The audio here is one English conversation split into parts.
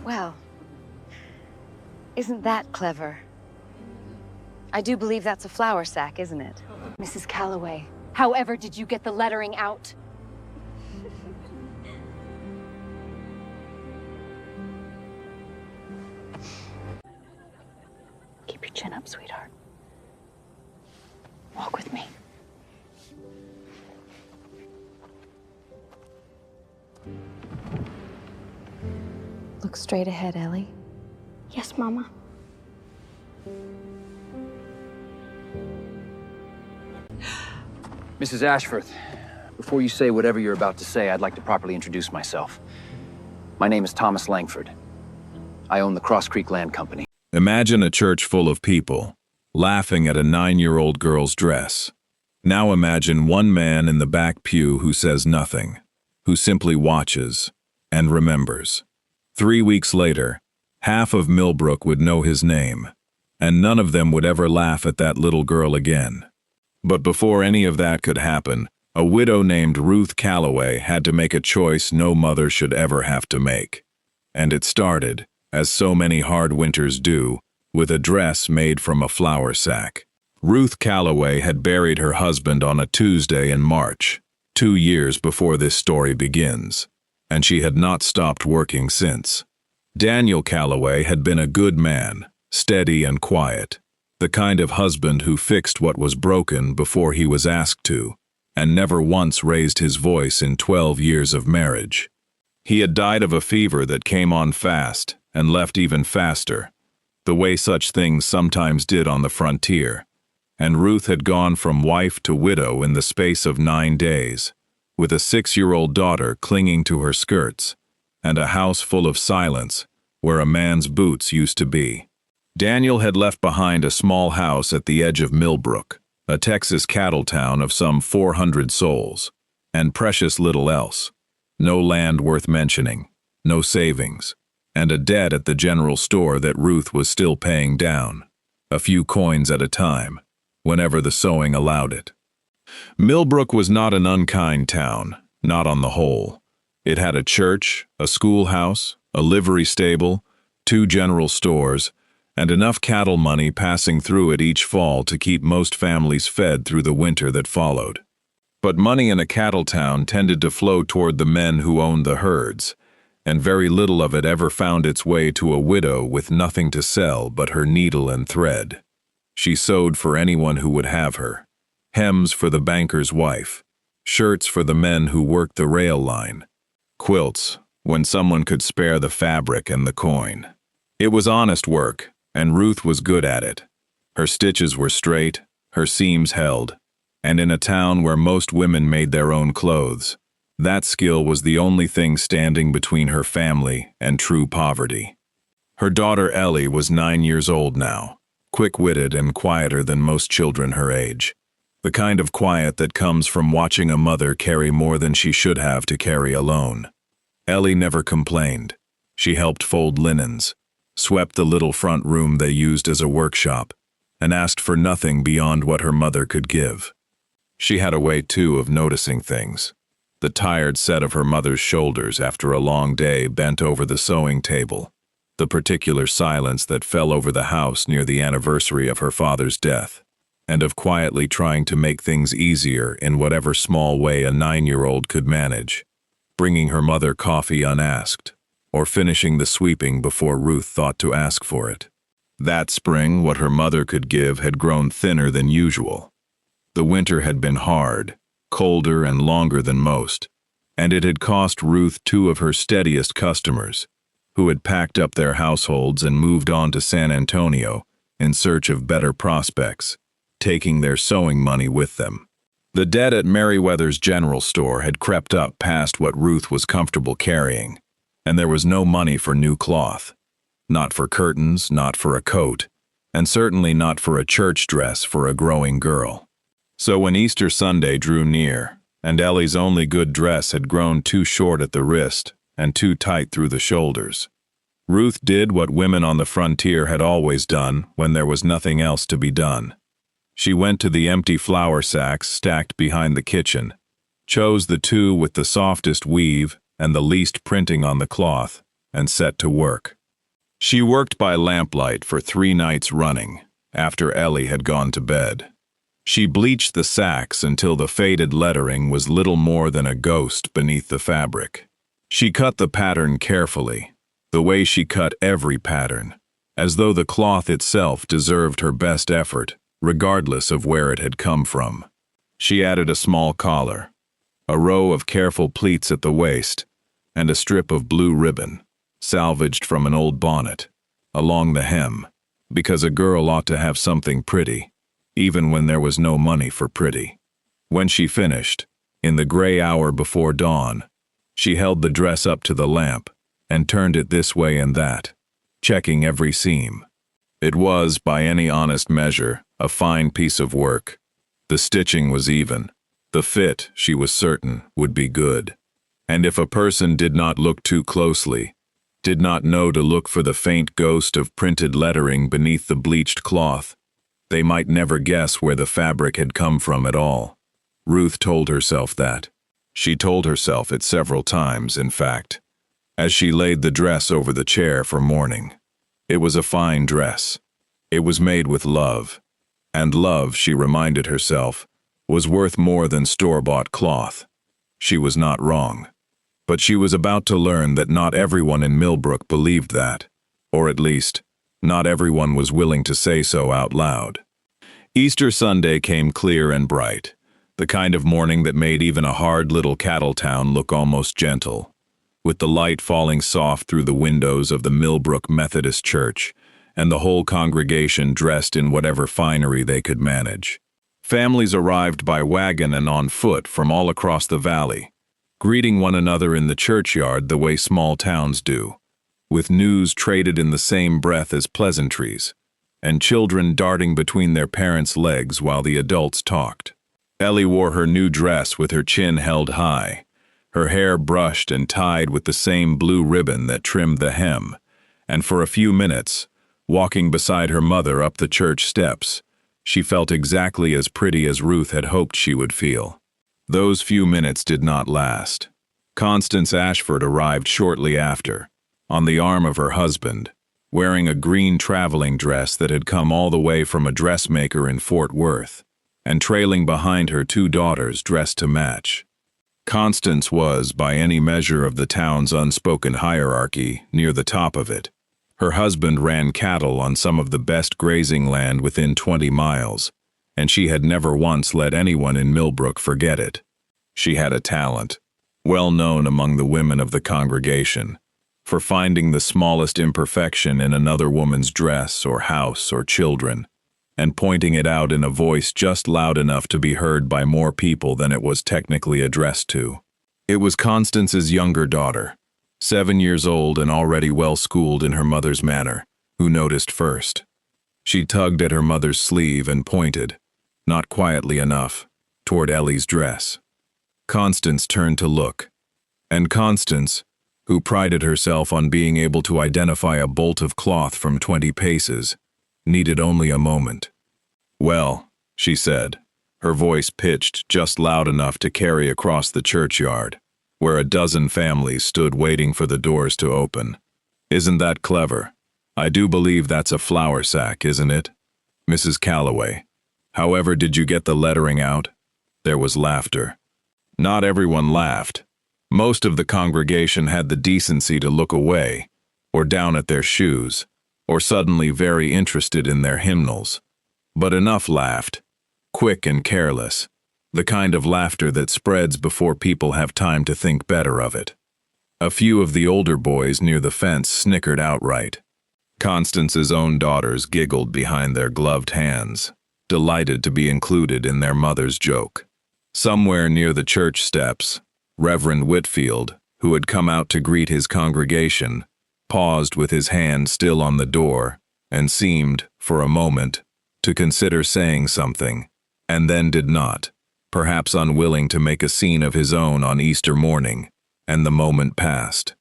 Well, isn't that clever? I do believe that's a flour sack, isn't it? Mrs. Calloway, however did you get the lettering out? Keep your chin up, sweetheart. Walk with me. Look straight ahead, Ellie. Yes, Mama. Mrs. Ashford, before you say whatever you're about to say, I'd like to properly introduce myself. My name is Thomas Langford. I own the Cross Creek Land Company. Imagine a church full of people, laughing at a 9-year-old girl's dress. Now imagine one man in the back pew who says nothing, who simply watches and remembers. 3 weeks later, half of Millbrook would know his name, and none of them would ever laugh at that little girl again. But before any of that could happen, a widow named Ruth Calloway had to make a choice no mother should ever have to make. And it started, as so many hard winters do, with a dress made from a flour sack. Ruth Calloway had buried her husband on a Tuesday in March, 2 years before this story begins, and she had not stopped working since. Daniel Calloway had been a good man, steady and quiet, the kind of husband who fixed what was broken before he was asked to, and never once raised his voice in 12 years of marriage. He had died of a fever that came on fast and left even faster, the way such things sometimes did on the frontier, and Ruth had gone from wife to widow in the space of 9 days, with a 6-year-old daughter clinging to her skirts, and a house full of silence where a man's boots used to be. Daniel had left behind a small house at the edge of Millbrook, a Texas cattle town of some 400 souls, and precious little else. No land worth mentioning, no savings, and a debt at the general store that Ruth was still paying down, a few coins at a time, whenever the sewing allowed it. Millbrook was not an unkind town, not on the whole. It had a church, a schoolhouse, a livery stable, 2 general stores, and enough cattle money passing through it each fall to keep most families fed through the winter that followed. But money in a cattle town tended to flow toward the men who owned the herds, and very little of it ever found its way to a widow with nothing to sell but her needle and thread. She sewed for anyone who would have her, hems for the banker's wife, shirts for the men who worked the rail line, quilts when someone could spare the fabric and the coin. It was honest work, and Ruth was good at it. Her stitches were straight, her seams held, and in a town where most women made their own clothes, that skill was the only thing standing between her family and true poverty. Her daughter Ellie was 9 years old now, quick-witted and quieter than most children her age, the kind of quiet that comes from watching a mother carry more than she should have to carry alone. Ellie never complained. She helped fold linens, swept the little front room they used as a workshop, and asked for nothing beyond what her mother could give. She had a way, too, of noticing things. The tired set of her mother's shoulders after a long day bent over the sewing table, the particular silence that fell over the house near the anniversary of her father's death, and of quietly trying to make things easier in whatever small way a 9-year-old could manage, bringing her mother coffee unasked, or finishing the sweeping before Ruth thought to ask for it. That spring, what her mother could give had grown thinner than usual. The winter had been hard, colder and longer than most, and it had cost Ruth 2 of her steadiest customers, who had packed up their households and moved on to San Antonio in search of better prospects, taking their sewing money with them. The debt at Merriweather's general store had crept up past what Ruth was comfortable carrying, and there was no money for new cloth. Not for curtains, not for a coat, and certainly not for a church dress for a growing girl. So when Easter Sunday drew near, and Ellie's only good dress had grown too short at the wrist and too tight through the shoulders, Ruth did what women on the frontier had always done when there was nothing else to be done. She went to the empty flour sacks stacked behind the kitchen, chose the 2 with the softest weave and the least printing on the cloth, and set to work. She worked by lamplight for 3 nights running, after Ellie had gone to bed. She bleached the sacks until the faded lettering was little more than a ghost beneath the fabric. She cut the pattern carefully, the way she cut every pattern, as though the cloth itself deserved her best effort, regardless of where it had come from. She added a small collar, a row of careful pleats at the waist, and a strip of blue ribbon, salvaged from an old bonnet, along the hem, because a girl ought to have something pretty, even when there was no money for pretty. When she finished, in the gray hour before dawn, she held the dress up to the lamp and turned it this way and that, checking every seam. It was, by any honest measure, a fine piece of work. The stitching was even. The fit, she was certain, would be good. And if a person did not look too closely, did not know to look for the faint ghost of printed lettering beneath the bleached cloth, they might never guess where the fabric had come from at all. Ruth told herself that. She told herself it several times, in fact, as she laid the dress over the chair for morning. It was a fine dress. It was made with love. And love, she reminded herself, was worth more than store-bought cloth. She was not wrong. But she was about to learn that not everyone in Millbrook believed that, or at least, not everyone was willing to say so out loud. Easter Sunday came clear and bright, the kind of morning that made even a hard little cattle town look almost gentle, with the light falling soft through the windows of the Millbrook Methodist Church, and the whole congregation dressed in whatever finery they could manage. Families arrived by wagon and on foot from all across the valley, greeting one another in the churchyard the way small towns do, with news traded in the same breath as pleasantries, and children darting between their parents' legs while the adults talked. Ellie wore her new dress with her chin held high, her hair brushed and tied with the same blue ribbon that trimmed the hem, and for a few minutes, walking beside her mother up the church steps, she felt exactly as pretty as Ruth had hoped she would feel. Those few minutes did not last. Constance Ashford arrived shortly after, on the arm of her husband, wearing a green traveling dress that had come all the way from a dressmaker in Fort Worth, and trailing behind her 2 daughters dressed to match. Constance was, by any measure of the town's unspoken hierarchy, near the top of it. Her husband ran cattle on some of the best grazing land within 20 miles, and she had never once let anyone in Millbrook forget it. She had a talent, well known among the women of the congregation, for finding the smallest imperfection in another woman's dress or house or children, and pointing it out in a voice just loud enough to be heard by more people than it was technically addressed to. It was Constance's younger daughter, 7 years old and already well-schooled in her mother's manner, who noticed first. She tugged at her mother's sleeve and pointed, not quietly enough, toward Ellie's dress. Constance turned to look, and Constance, who prided herself on being able to identify a bolt of cloth from 20 paces, needed only a moment. "Well," she said, her voice pitched just loud enough to carry across the churchyard, where a dozen families stood waiting for the doors to open. "Isn't that clever? I do believe that's a flour sack, isn't it? Mrs. Calloway, however did you get the lettering out?" There was laughter. Not everyone laughed. Most of the congregation had the decency to look away, or down at their shoes, or suddenly very interested in their hymnals. But enough laughed, quick and careless, the kind of laughter that spreads before people have time to think better of it. A few of the older boys near the fence snickered outright. Constance's own daughters giggled behind their gloved hands, delighted to be included in their mother's joke. Somewhere near the church steps, Reverend Whitfield, who had come out to greet his congregation, paused with his hand still on the door and seemed, for a moment, to consider saying something, and then did not, perhaps unwilling to make a scene of his own on Easter morning, and the moment passed.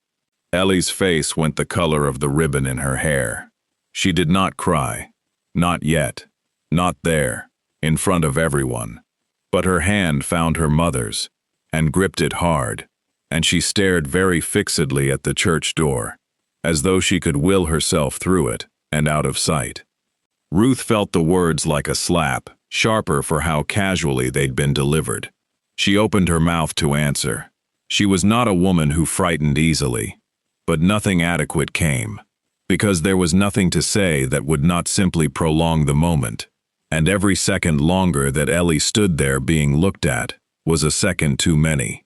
Ellie's face went the color of the ribbon in her hair. She did not cry, not yet, not there, in front of everyone, but her hand found her mother's, and gripped it hard, and she stared very fixedly at the church door. as though she could will herself through it and out of sight. Ruth felt the words like a slap, sharper for how casually they'd been delivered. She opened her mouth to answer. She was not a woman who frightened easily, but nothing adequate came, because there was nothing to say that would not simply prolong the moment, and every second longer that Ellie stood there being looked at was a second too many.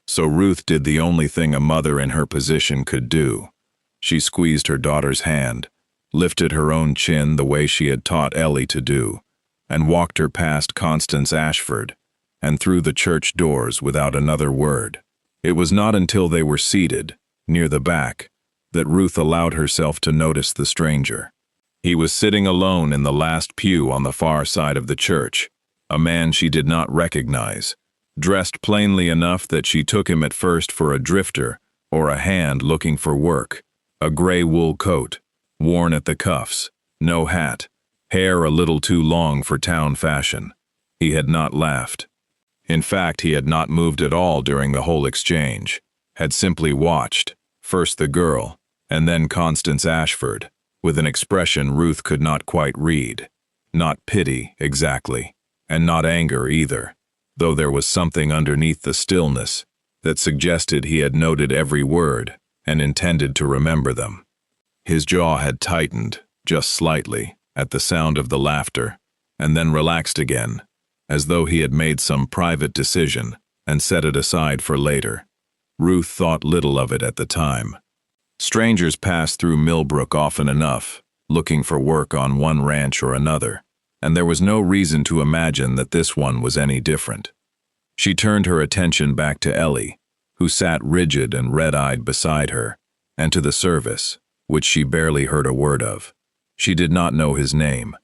So Ruth did the only thing a mother in her position could do. She squeezed her daughter's hand, lifted her own chin the way she had taught Ellie to do, and walked her past Constance Ashford and through the church doors without another word. It was not until they were seated, near the back, that Ruth allowed herself to notice the stranger. He was sitting alone in the last pew on the far side of the church, a man she did not recognize, dressed plainly enough that she took him at first for a drifter or a hand looking for work, a gray wool coat, worn at the cuffs, no hat, hair a little too long for town fashion. He had not laughed. In fact, he had not moved at all during the whole exchange, had simply watched, first the girl, and then Constance Ashford, with an expression Ruth could not quite read. Not pity, exactly, and not anger either, though there was something underneath the stillness that suggested he had noted every word and intended to remember them. His jaw had tightened, just slightly, at the sound of the laughter, and then relaxed again, as though he had made some private decision and set it aside for later. Ruth thought little of it at the time. Strangers passed through Millbrook often enough, looking for work on one ranch or another, and there was no reason to imagine that this one was any different. She turned her attention back to Ellie, who sat rigid and red-eyed beside her, and to the service, which she barely heard a word of. She did not know his name.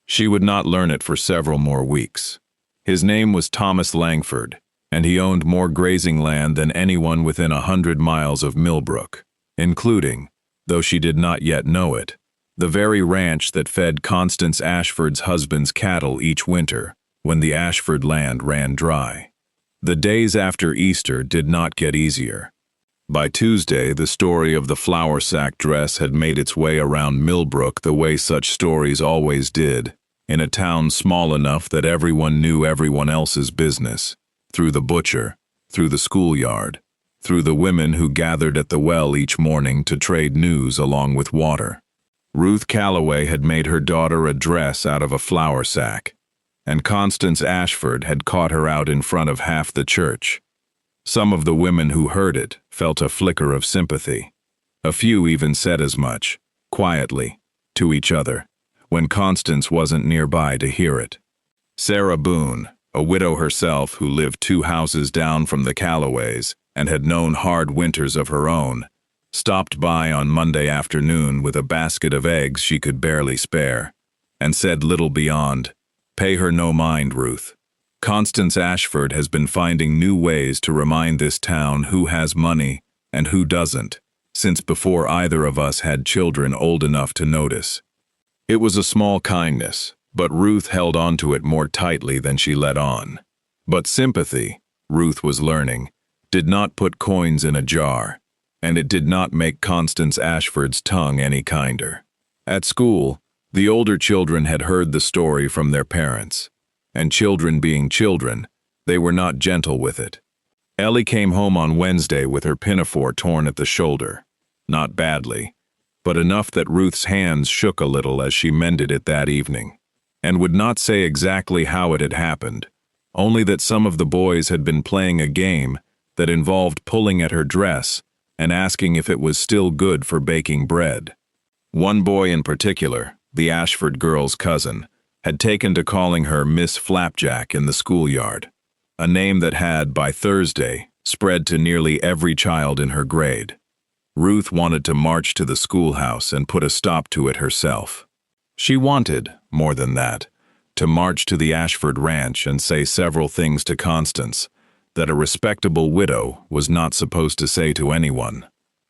She would not learn it for several more weeks. His name was Thomas Langford, and he owned more grazing land than anyone within 100 miles of Millbrook, including, though she did not yet know it, the very ranch that fed Constance Ashford's husband's cattle each winter when the Ashford land ran dry. The days after Easter did not get easier. By Tuesday, the story of the flour sack dress had made its way around Millbrook the way such stories always did, in a town small enough that everyone knew everyone else's business, through the butcher, through the schoolyard, through the women who gathered at the well each morning to trade news along with water. Ruth Calloway had made her daughter a dress out of a flour sack, and Constance Ashford had caught her out in front of half the church. Some of the women who heard it felt a flicker of sympathy. A few even said as much, quietly, to each other, when Constance wasn't nearby to hear it. Sarah Boone, a widow herself who lived 2 houses down from the Calloways and had known hard winters of her own, stopped by on Monday afternoon with a basket of eggs she could barely spare, and said little beyond, "Pay her no mind, Ruth. Constance Ashford has been finding new ways to remind this town who has money and who doesn't, since before either of us had children old enough to notice." It was a small kindness, but Ruth held on to it more tightly than she let on. But sympathy, Ruth was learning, did not put coins in a jar, and it did not make Constance Ashford's tongue any kinder. At school, the older children had heard the story from their parents, and children being children, they were not gentle with it. Ellie came home on Wednesday with her pinafore torn at the shoulder. Not badly, but enough that Ruth's hands shook a little as she mended it that evening, and would not say exactly how it had happened, only that some of the boys had been playing a game that involved pulling at her dress and asking if it was still good for baking bread. One boy in particular, the Ashford girl's cousin, had taken to calling her Miss Flapjack in the schoolyard, a name that had, by Thursday, spread to nearly every child in her grade. Ruth wanted to march to the schoolhouse and put a stop to it herself. She wanted, more than that, to march to the Ashford ranch and say several things to Constance that a respectable widow was not supposed to say to anyone,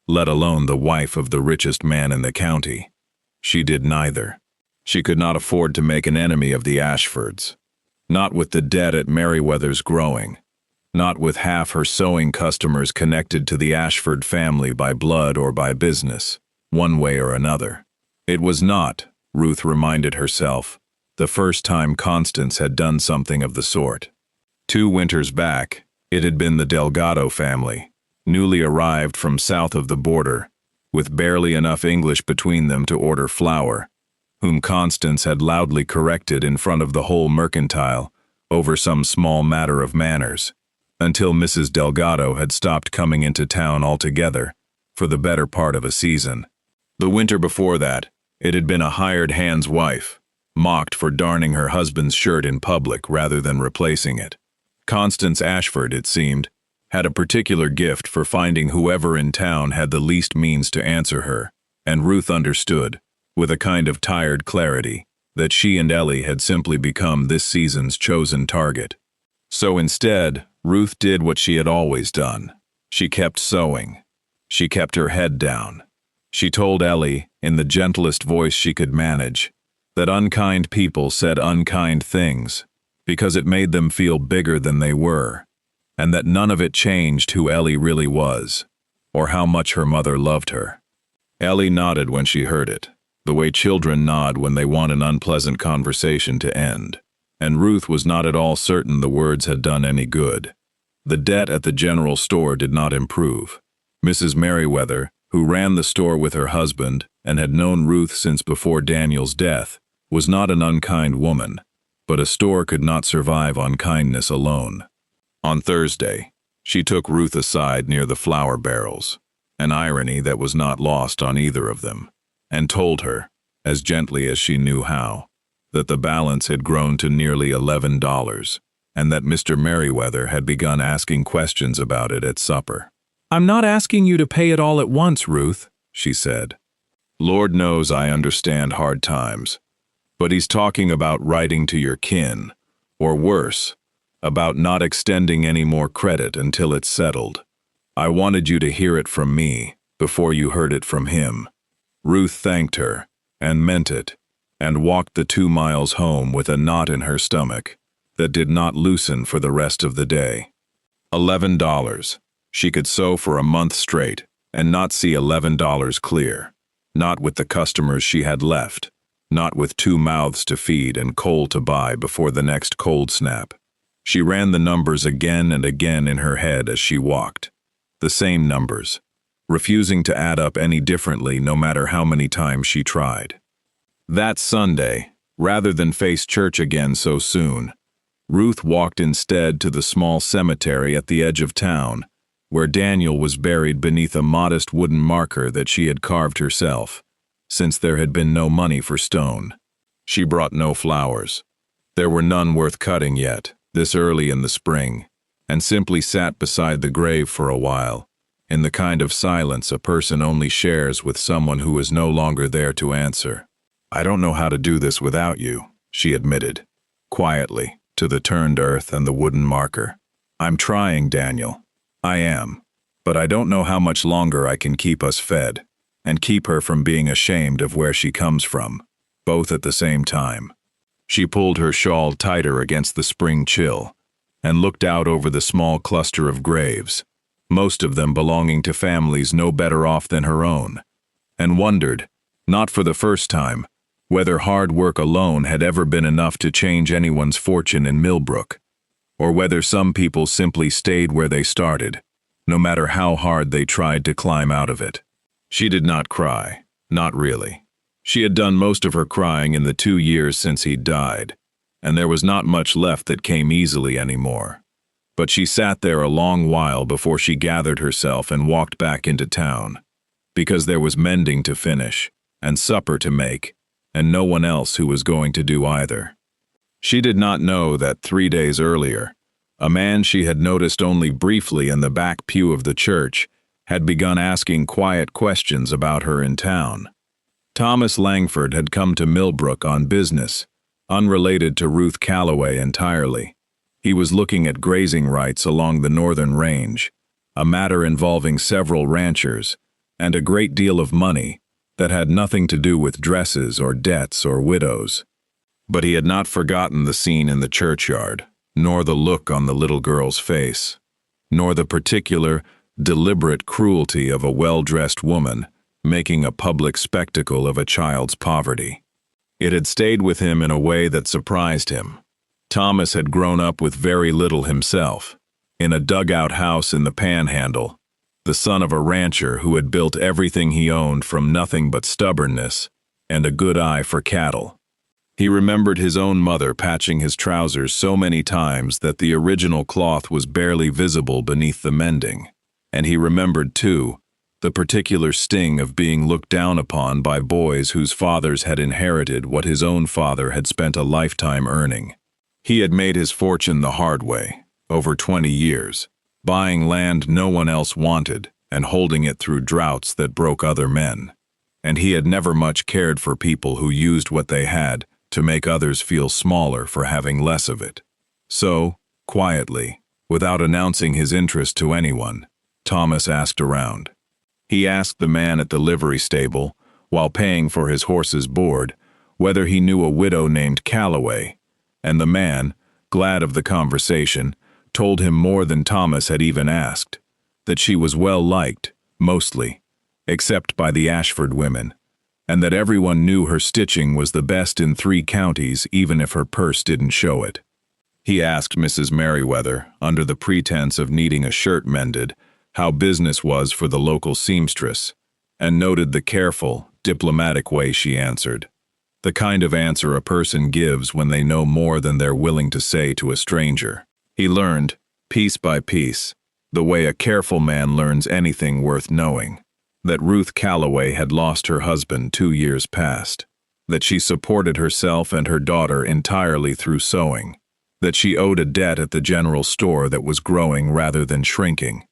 let alone the wife of the richest man in the county. She did neither. She could not afford to make an enemy of the Ashfords. Not with the debt at Merriweather's growing. Not with half her sewing customers connected to the Ashford family by blood or by business. one way or another. It was not, Ruth reminded herself, the first time Constance had done something of the sort. 2 winters back, it had been the Delgado family, newly arrived from south of the border, with barely enough English between them to order flour, whom Constance had loudly corrected in front of the whole mercantile over some small matter of manners, until Mrs. Delgado had stopped coming into town altogether for the better part of a season. The winter before that, it had been a hired hand's wife, mocked for darning her husband's shirt in public rather than replacing it. Constance Ashford, it seemed, had a particular gift for finding whoever in town had the least means to answer her, and Ruth understood, with a kind of tired clarity, that she and Ellie had simply become this season's chosen target. So instead, Ruth did what she had always done. She kept sewing. She kept her head down. She told Ellie, in the gentlest voice she could manage, that unkind people said unkind things because it made them feel bigger than they were, and that none of it changed who Ellie really was, or how much her mother loved her. Ellie nodded when she heard it, the way children nod when they want an unpleasant conversation to end, and Ruth was not at all certain the words had done any good. The debt at the general store did not improve. Mrs. Merriweather, who ran the store with her husband and had known Ruth since before Daniel's death, was not an unkind woman, but a store could not survive on kindness alone. On Thursday, she took Ruth aside near the flour barrels, an irony that was not lost on either of them, and told her, as gently as she knew how, that the balance had grown to nearly $11, and that Mr. Merriweather had begun asking questions about it at supper. "I'm not asking you to pay it all at once, Ruth," she said. "Lord knows I understand hard times, but he's talking about writing to your kin, or worse, about not extending any more credit until it's settled. I wanted you to hear it from me before you heard it from him." Ruth thanked her, and meant it, and walked the 2 miles home with a knot in her stomach that did not loosen for the rest of the day. $11. She could sew for a month straight and not see $11 clear, not with the customers she had left, not with 2 mouths to feed and coal to buy before the next cold snap. She ran the numbers again and again in her head as she walked, the same numbers, refusing to add up any differently no matter how many times she tried. That Sunday, rather than face church again so soon, Ruth walked instead to the small cemetery at the edge of town, where Daniel was buried beneath a modest wooden marker that she had carved herself, since there had been no money for stone. She brought no flowers. There were none worth cutting yet, this early in the spring, and simply sat beside the grave for a while, in the kind of silence a person only shares with someone who is no longer there to answer. "I don't know how to do this without you," she admitted, quietly, to the turned earth and the wooden marker. "I'm trying, Daniel. I am. But I don't know how much longer I can keep us fed, and keep her from being ashamed of where she comes from, both at the same time." She pulled her shawl tighter against the spring chill, and looked out over the small cluster of graves, most of them belonging to families no better off than her own, and wondered, not for the first time, whether hard work alone had ever been enough to change anyone's fortune in Millbrook, or whether some people simply stayed where they started, no matter how hard they tried to climb out of it. She did not cry, not really. She had done most of her crying in the 2 years since he'd died, and there was not much left that came easily anymore. But she sat there a long while before she gathered herself and walked back into town, because there was mending to finish, and supper to make, and no one else who was going to do either. She did not know that 3 days earlier, a man she had noticed only briefly in the back pew of the church had begun asking quiet questions about her in town. Thomas Langford had come to Millbrook on business, unrelated to Ruth Calloway entirely. He was looking at grazing rights along the northern range, a matter involving several ranchers, and a great deal of money that had nothing to do with dresses or debts or widows. But he had not forgotten the scene in the churchyard, nor the look on the little girl's face, nor the particular, deliberate cruelty of a well-dressed woman making a public spectacle of a child's poverty. It had stayed with him in a way that surprised him. Thomas had grown up with very little himself, in a dugout house in the Panhandle, the son of a rancher who had built everything he owned from nothing but stubbornness and a good eye for cattle. He remembered his own mother patching his trousers so many times that the original cloth was barely visible beneath the mending, and he remembered, too, the particular sting of being looked down upon by boys whose fathers had inherited what his own father had spent a lifetime earning. He had made his fortune the hard way, over 20 years, buying land no one else wanted and holding it through droughts that broke other men. And he had never much cared for people who used what they had to make others feel smaller for having less of it. So, quietly, without announcing his interest to anyone, Thomas asked around. He asked the man at the livery stable, while paying for his horse's board, whether he knew a widow named Calloway, and the man, glad of the conversation, told him more than Thomas had even asked, that she was well liked, mostly, except by the Ashford women, and that everyone knew her stitching was the best in 3 counties even if her purse didn't show it. He asked Mrs. Merriweather, under the pretense of needing a shirt mended, how business was for the local seamstress, and noted the careful, diplomatic way she answered. The kind of answer a person gives when they know more than they're willing to say to a stranger. He learned, piece by piece, the way a careful man learns anything worth knowing, that Ruth Calloway had lost her husband 2 years past, that she supported herself and her daughter entirely through sewing, that she owed a debt at the general store that was growing rather than shrinking,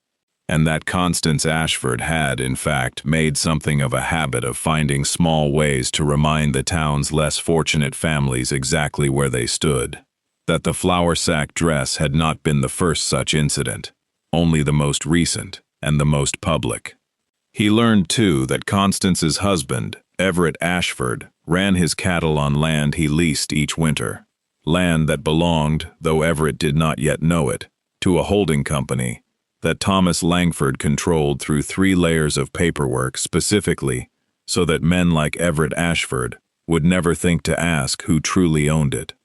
and that Constance Ashford had, in fact, made something of a habit of finding small ways to remind the town's less fortunate families exactly where they stood, that the flour sack dress had not been the first such incident, only the most recent and the most public. He learned, too, that Constance's husband, Everett Ashford, ran his cattle on land he leased each winter, land that belonged, though Everett did not yet know it, to a holding company that Thomas Langford controlled through 3 layers of paperwork specifically so that men like Everett Ashford would never think to ask who truly owned it.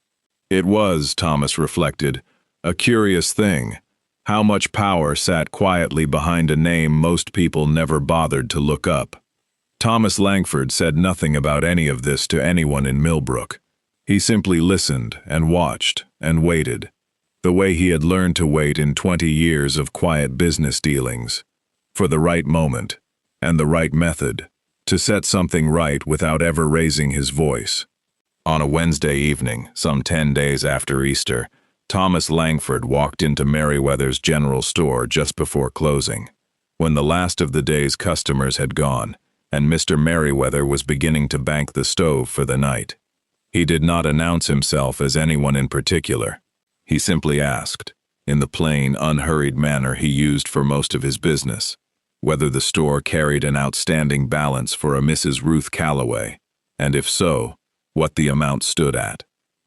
It was, Thomas reflected, a curious thing, how much power sat quietly behind a name most people never bothered to look up. Thomas Langford said nothing about any of this to anyone in Millbrook. He simply listened and watched and waited, the way he had learned to wait in 20 years of quiet business dealings, for the right moment and the right method, to set something right without ever raising his voice. On a Wednesday evening, some 10 days after Easter, Thomas Langford walked into Merriweather's general store just before closing, when the last of the day's customers had gone, and Mr. Merriweather was beginning to bank the stove for the night. He did not announce himself as anyone in particular. He simply asked, in the plain, unhurried manner he used for most of his business, whether the store carried an outstanding balance for a Mrs. Ruth Calloway, and if so, what the amount stood at.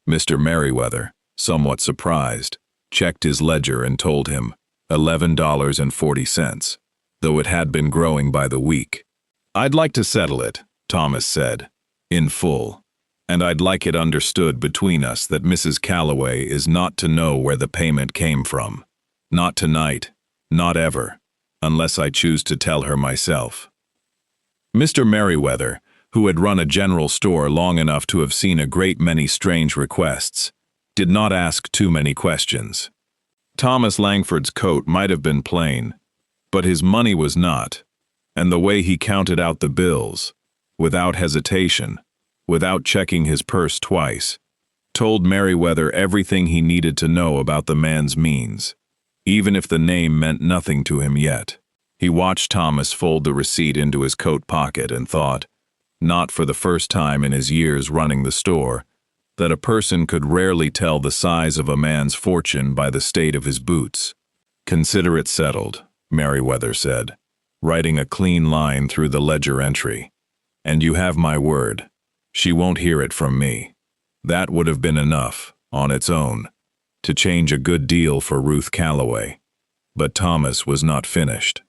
Mr. Merriweather, somewhat surprised, checked his ledger and told him $11.40, though it had been growing by the week. "I'd like to settle it," Thomas said, "in full. And I'd like it understood between us that Mrs. Calloway is not to know where the payment came from. Not tonight, not ever, unless I choose to tell her myself." Mr. Merriweather, who had run a general store long enough to have seen a great many strange requests, did not ask too many questions. Thomas Langford's coat might have been plain, but his money was not, and the way he counted out the bills, without hesitation, without checking his purse twice, told Merriweather everything he needed to know about the man's means, even if the name meant nothing to him yet. He watched Thomas fold the receipt into his coat pocket and thought, not for the first time in his years running the store, that a person could rarely tell the size of a man's fortune by the state of his boots. "Consider it settled," Merriweather said, writing a clean line through the ledger entry. "And you have my word. She won't hear it from me." That would have been enough, on its own, to change a good deal for Ruth Calloway. But Thomas was not finished.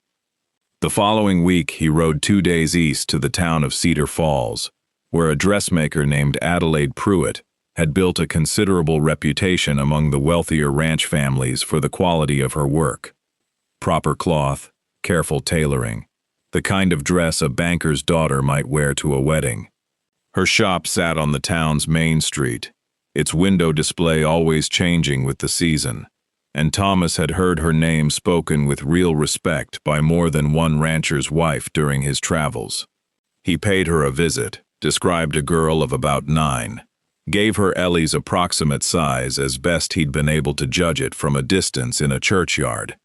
The following week, he rode 2 days east to the town of Cedar Falls, where a dressmaker named Adelaide Pruitt had built a considerable reputation among the wealthier ranch families for the quality of her work. Proper cloth, careful tailoring, the kind of dress a banker's daughter might wear to a wedding. Her shop sat on the town's main street, its window display always changing with the season, and Thomas had heard her name spoken with real respect by more than one rancher's wife during his travels. He paid her a visit, described a girl of about 9, gave her Ellie's approximate size as best he'd been able to judge it from a distance in a churchyard,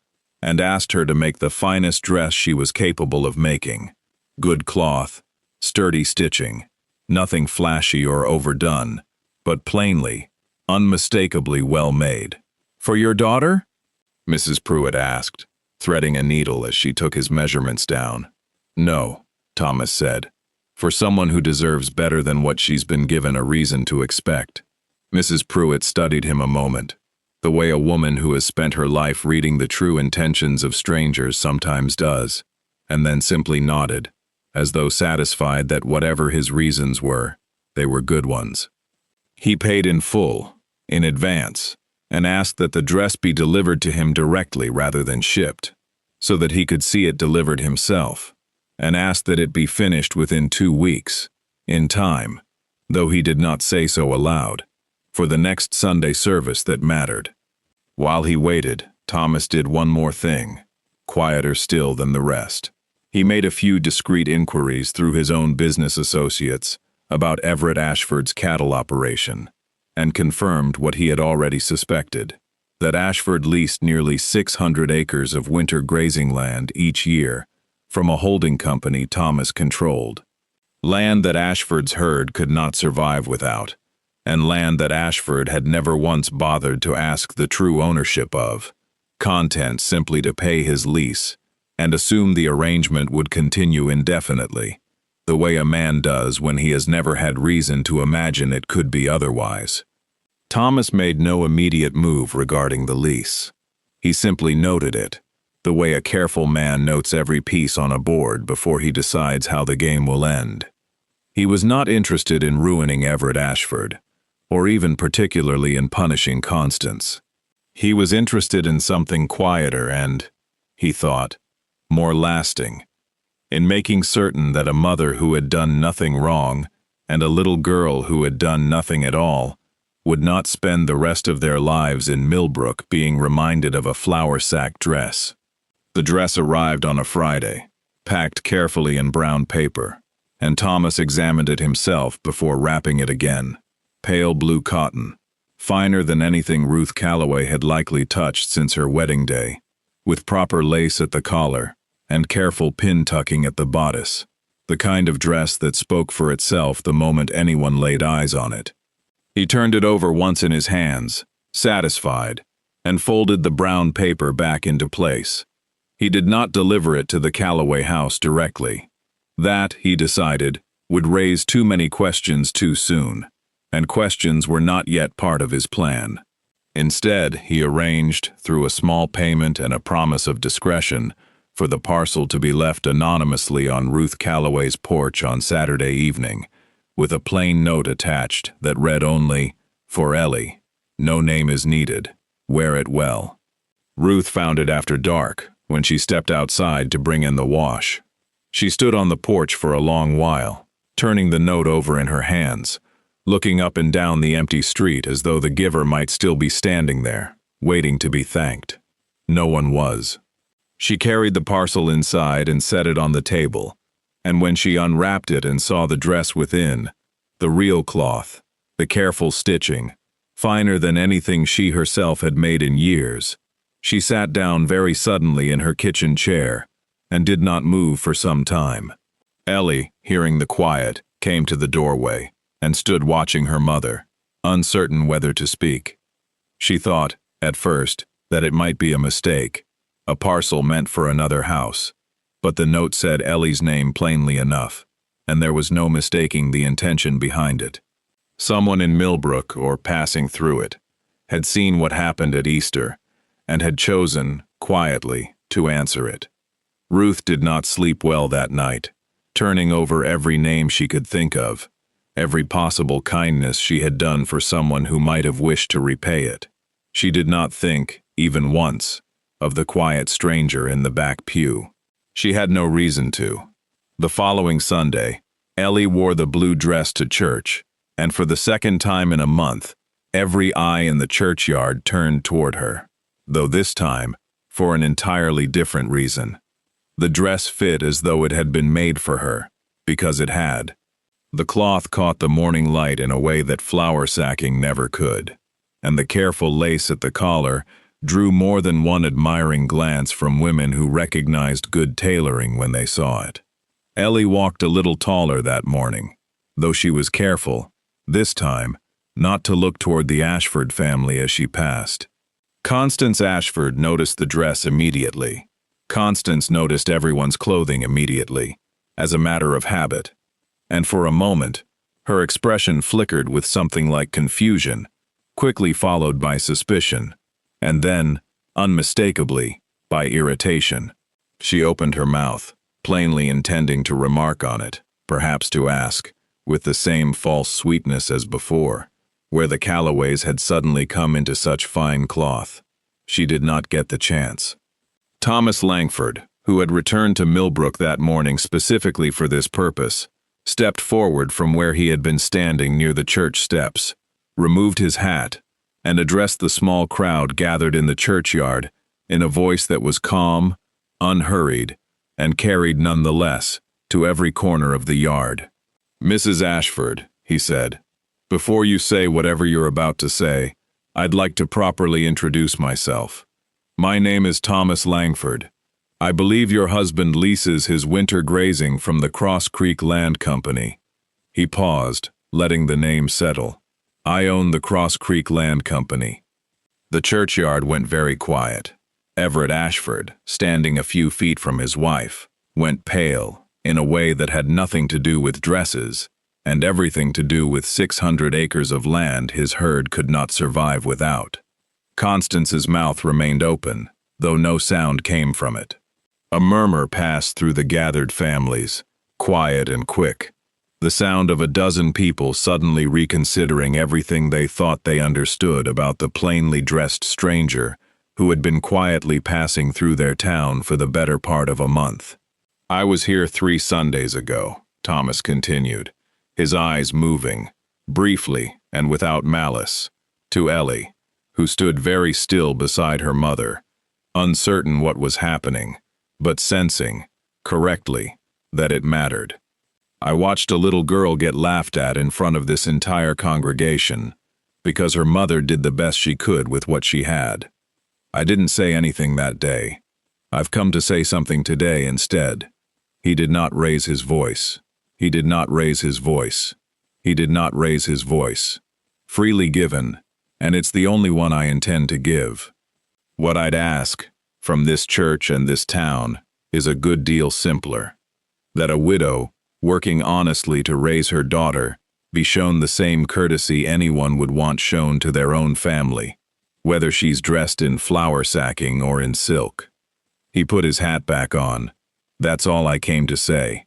and asked her to make the finest dress she was capable of making. Good cloth, sturdy stitching, nothing flashy or overdone, but plainly, unmistakably well made. "For your daughter?" Mrs. Pruitt asked, threading a needle as she took his measurements down. "No," Thomas said, "for someone who deserves better than what she's been given a reason to expect." Mrs. Pruitt studied him a moment, the way a woman who has spent her life reading the true intentions of strangers sometimes does, and then simply nodded, as though satisfied that whatever his reasons were, they were good ones. He paid in full, in advance, and asked that the dress be delivered to him directly rather than shipped, so that he could see it delivered himself, and asked that it be finished within 2 weeks, in time, though he did not say so aloud, for the next Sunday service that mattered. While he waited, Thomas did one more thing, quieter still than the rest. He made a few discreet inquiries through his own business associates about Everett Ashford's cattle operation, and confirmed what he had already suspected, that Ashford leased nearly 600 acres of winter grazing land each year from a holding company Thomas controlled. Land that Ashford's herd could not survive without, and land that Ashford had never once bothered to ask the true ownership of, content simply to pay his lease and assume the arrangement would continue indefinitely, the way a man does when he has never had reason to imagine it could be otherwise. Thomas made no immediate move regarding the lease. He simply noted it, the way a careful man notes every piece on a board before he decides how the game will end. He was not interested in ruining Everett Ashford, or even particularly in punishing Constance. He was interested in something quieter and, he thought, more lasting, in making certain that a mother who had done nothing wrong and a little girl who had done nothing at all would not spend the rest of their lives in Millbrook being reminded of a flour sack dress. The dress arrived on a Friday, packed carefully in brown paper, and Thomas examined it himself before wrapping it again. Pale blue cotton, finer than anything Ruth Calloway had likely touched since her wedding day, with proper lace at the collar and careful pin tucking at the bodice, the kind of dress that spoke for itself the moment anyone laid eyes on it. He turned it over once in his hands, satisfied, and folded the brown paper back into place. He did not deliver it to the Calloway house directly. That, he decided, would raise too many questions too soon, and questions were not yet part of his plan. Instead, he arranged, through a small payment and a promise of discretion, for the parcel to be left anonymously on Ruth Calloway's porch on Saturday evening, with a plain note attached that read only, "For Ellie. No name is needed. Wear it well." Ruth found it after dark, when she stepped outside to bring in the wash. She stood on the porch for a long while, turning the note over in her hands, looking up and down the empty street as though the giver might still be standing there, waiting to be thanked. No one was. She carried the parcel inside and set it on the table, and when she unwrapped it and saw the dress within, the real cloth, the careful stitching, finer than anything she herself had made in years, she sat down very suddenly in her kitchen chair and did not move for some time. Ellie, hearing the quiet, came to the doorway and stood watching her mother, uncertain whether to speak. She thought, at first, that it might be a mistake, a parcel meant for another house, but the note said Ellie's name plainly enough, and there was no mistaking the intention behind it. Someone in Millbrook, or passing through it, had seen what happened at Easter, and had chosen, quietly, to answer it. Ruth did not sleep well that night, turning over every name she could think of, every possible kindness she had done for someone who might have wished to repay it. She did not think, even once, of the quiet stranger in the back pew. She had no reason to. The following Sunday, Ellie wore the blue dress to church, and for the second time in a month, every eye in the churchyard turned toward her, though this time, for an entirely different reason. The dress fit as though it had been made for her, because it had. The cloth caught the morning light in a way that flour sacking never could, and the careful lace at the collar drew more than one admiring glance from women who recognized good tailoring when they saw it. Ellie walked a little taller that morning, though she was careful, this time, not to look toward the Ashford family as she passed. Constance Ashford noticed the dress immediately. Constance noticed everyone's clothing immediately, as a matter of habit. And for a moment, her expression flickered with something like confusion, quickly followed by suspicion, and then, unmistakably, by irritation. She opened her mouth, plainly intending to remark on it, perhaps to ask, with the same false sweetness as before, where the Callaways had suddenly come into such fine cloth. She did not get the chance. Thomas Langford, who had returned to Millbrook that morning specifically for this purpose, stepped forward from where he had been standing near the church steps, removed his hat, and addressed the small crowd gathered in the churchyard in a voice that was calm, unhurried, and carried nonetheless to every corner of the yard. "Mrs. Ashford," he said, "before you say whatever you're about to say, I'd like to properly introduce myself. My name is Thomas Langford. I believe your husband leases his winter grazing from the Cross Creek Land Company." He paused, letting the name settle. "I own the Cross Creek Land Company." The churchyard went very quiet. Everett Ashford, standing a few feet from his wife, went pale in a way that had nothing to do with dresses, and everything to do with 600 acres of land his herd could not survive without. Constance's mouth remained open, though no sound came from it. A murmur passed through the gathered families, quiet and quick, the sound of a dozen people suddenly reconsidering everything they thought they understood about the plainly dressed stranger who had been quietly passing through their town for the better part of a month. "I was here 3 Sundays ago," Thomas continued, his eyes moving, briefly and without malice, to Ellie, who stood very still beside her mother, uncertain what was happening, but sensing, correctly, that it mattered. "I watched a little girl get laughed at in front of this entire congregation, because her mother did the best she could with what she had. I didn't say anything that day. I've come to say something today instead." He did not raise his voice. He did not raise his voice. He did not raise his voice. "Freely given, and it's the only one I intend to give. What I'd ask, from this church and this town, is a good deal simpler. That a widow, working honestly to raise her daughter, be shown the same courtesy anyone would want shown to their own family, whether she's dressed in flour sacking or in silk." He put his hat back on. "That's all I came to say."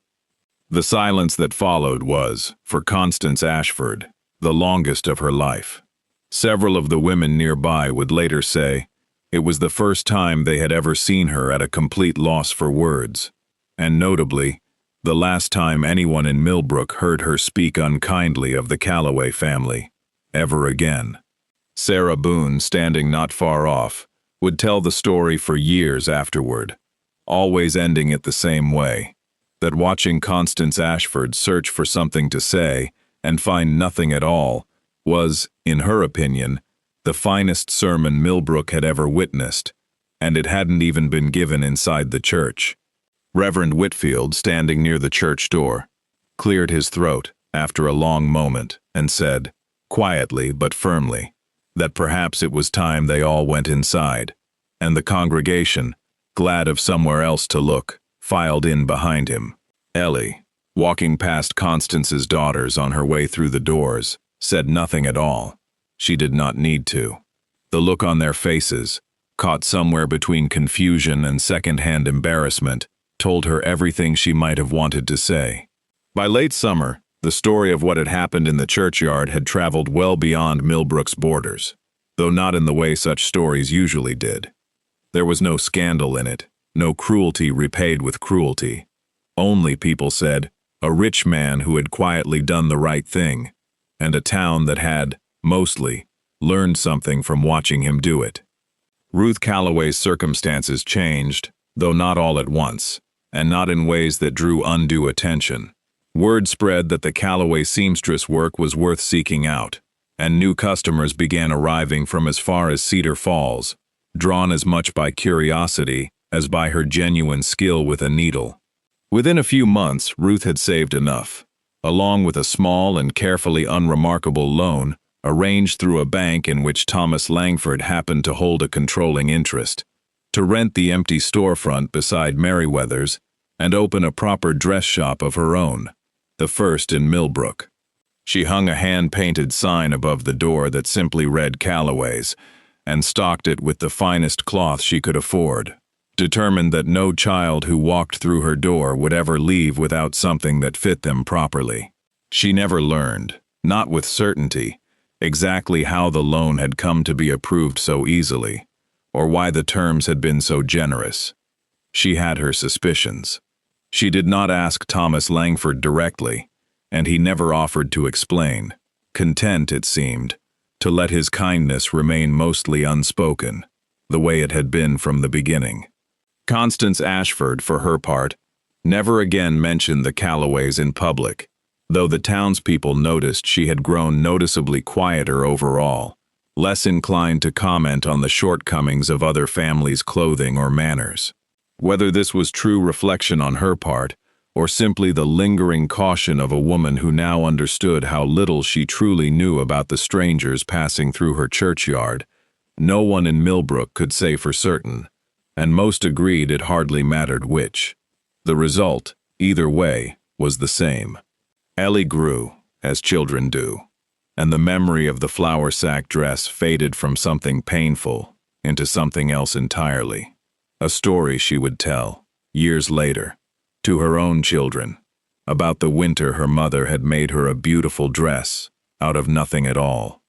The silence that followed was, for Constance Ashford, the longest of her life. Several of the women nearby would later say it was the first time they had ever seen her at a complete loss for words, and notably, the last time anyone in Millbrook heard her speak unkindly of the Callaway family, ever again. Sarah Boone, standing not far off, would tell the story for years afterward, always ending it the same way, that watching Constance Ashford search for something to say and find nothing at all was, in her opinion, the finest sermon Millbrook had ever witnessed, and it hadn't even been given inside the church. Reverend Whitfield, standing near the church door, cleared his throat after a long moment and said, quietly but firmly, that perhaps it was time they all went inside, and the congregation, glad of somewhere else to look, filed in behind him. Ellie, walking past Constance's daughters on her way through the doors, said nothing at all. She did not need to. The look on their faces, caught somewhere between confusion and second-hand embarrassment, told her everything she might have wanted to say. By late summer, the story of what had happened in the churchyard had traveled well beyond Millbrook's borders, though not in the way such stories usually did. There was no scandal in it, no cruelty repaid with cruelty. Only, people said, a rich man who had quietly done the right thing, and a town that had, mostly, learned something from watching him do it. Ruth Calloway's circumstances changed, though not all at once, and not in ways that drew undue attention. Word spread that the Calloway seamstress work was worth seeking out, and new customers began arriving from as far as Cedar Falls, drawn as much by curiosity as by her genuine skill with a needle. Within a few months, Ruth had saved enough, along with a small and carefully unremarkable loan arranged through a bank in which Thomas Langford happened to hold a controlling interest, to rent the empty storefront beside Merriweather's and open a proper dress shop of her own, the first in Millbrook. She hung a hand-painted sign above the door that simply read Calloway's, and stocked it with the finest cloth she could afford, determined that no child who walked through her door would ever leave without something that fit them properly. She never learned, not with certainty, exactly how the loan had come to be approved so easily, or why the terms had been so generous. She had her suspicions. She did not ask Thomas Langford directly, and he never offered to explain, content, it seemed, to let his kindness remain mostly unspoken, the way it had been from the beginning. Constance Ashford, for her part, never again mentioned the Calloways in public, though the townspeople noticed she had grown noticeably quieter overall, less inclined to comment on the shortcomings of other families' clothing or manners. Whether this was true reflection on her part, or simply the lingering caution of a woman who now understood how little she truly knew about the strangers passing through her churchyard, no one in Millbrook could say for certain, and most agreed it hardly mattered which. The result, either way, was the same. Ellie grew, as children do, and the memory of the flour sack dress faded from something painful into something else entirely. A story she would tell, years later, to her own children, about the winter her mother had made her a beautiful dress out of nothing at all,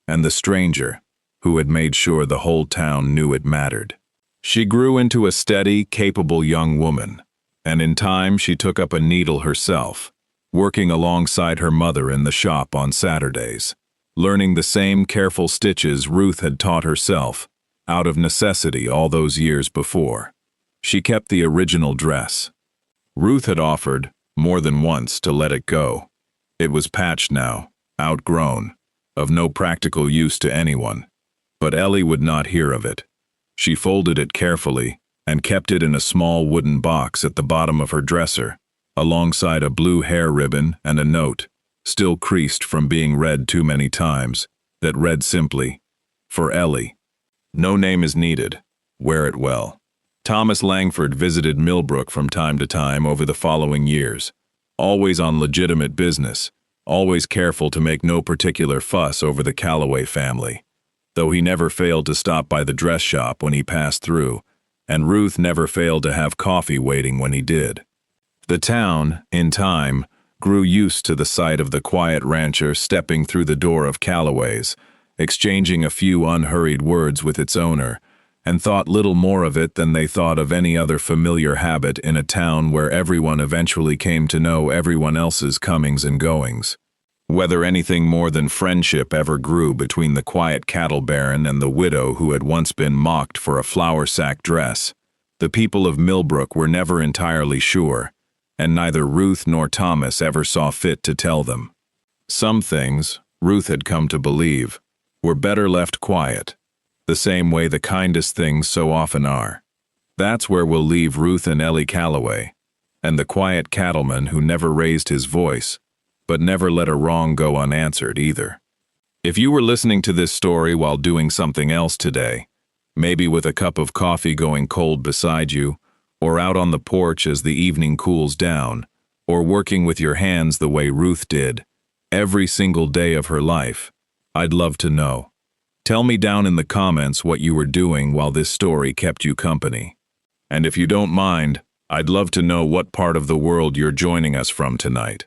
and the stranger who had made sure the whole town knew it mattered. She grew into a steady, capable young woman, and in time she took up a needle herself, working alongside her mother in the shop on Saturdays, learning the same careful stitches Ruth had taught herself, out of necessity all those years before. She kept the original dress. Ruth had offered, more than once, to let it go. It was patched now, outgrown, of no practical use to anyone. But Ellie would not hear of it. She folded it carefully and kept it in a small wooden box at the bottom of her dresser, alongside a blue hair ribbon and a note, still creased from being read too many times, that read simply, "For Ellie. No name is needed. Wear it well." Thomas Langford visited Millbrook from time to time over the following years, always on legitimate business, always careful to make no particular fuss over the Calloway family, though he never failed to stop by the dress shop when he passed through, and Ruth never failed to have coffee waiting when he did. The town, in time, grew used to the sight of the quiet rancher stepping through the door of Calloway's, exchanging a few unhurried words with its owner, and thought little more of it than they thought of any other familiar habit in a town where everyone eventually came to know everyone else's comings and goings. Whether anything more than friendship ever grew between the quiet cattle baron and the widow who had once been mocked for a flour sack dress, the people of Millbrook were never entirely sure, and neither Ruth nor Thomas ever saw fit to tell them. Some things, Ruth had come to believe, were better left quiet, the same way the kindest things so often are. That's where we'll leave Ruth and Ellie Calloway, and the quiet cattleman who never raised his voice, but never let a wrong go unanswered either. If you were listening to this story while doing something else today, maybe with a cup of coffee going cold beside you, or out on the porch as the evening cools down, or working with your hands the way Ruth did, every single day of her life, I'd love to know. Tell me down in the comments what you were doing while this story kept you company. And if you don't mind, I'd love to know what part of the world you're joining us from tonight.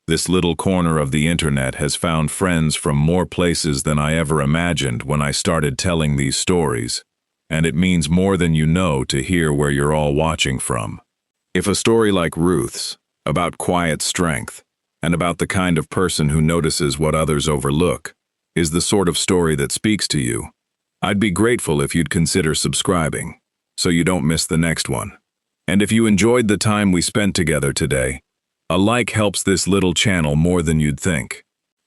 This little corner of the internet has found friends from more places than I ever imagined when I started telling these stories, and it means more than you know to hear where you're all watching from. If a story like Ruth's, about quiet strength, and about the kind of person who notices what others overlook, is the sort of story that speaks to you, I'd be grateful if you'd consider subscribing, so you don't miss the next one. And if you enjoyed the time we spent together today, a like helps this little channel more than you'd think.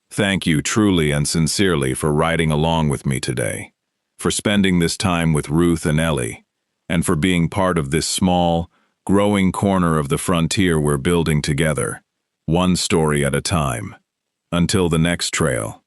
Thank you truly and sincerely for riding along with me today, for spending this time with Ruth and Ellie, and for being part of this small, growing corner of the frontier we're building together, one story at a time. Until the next trail.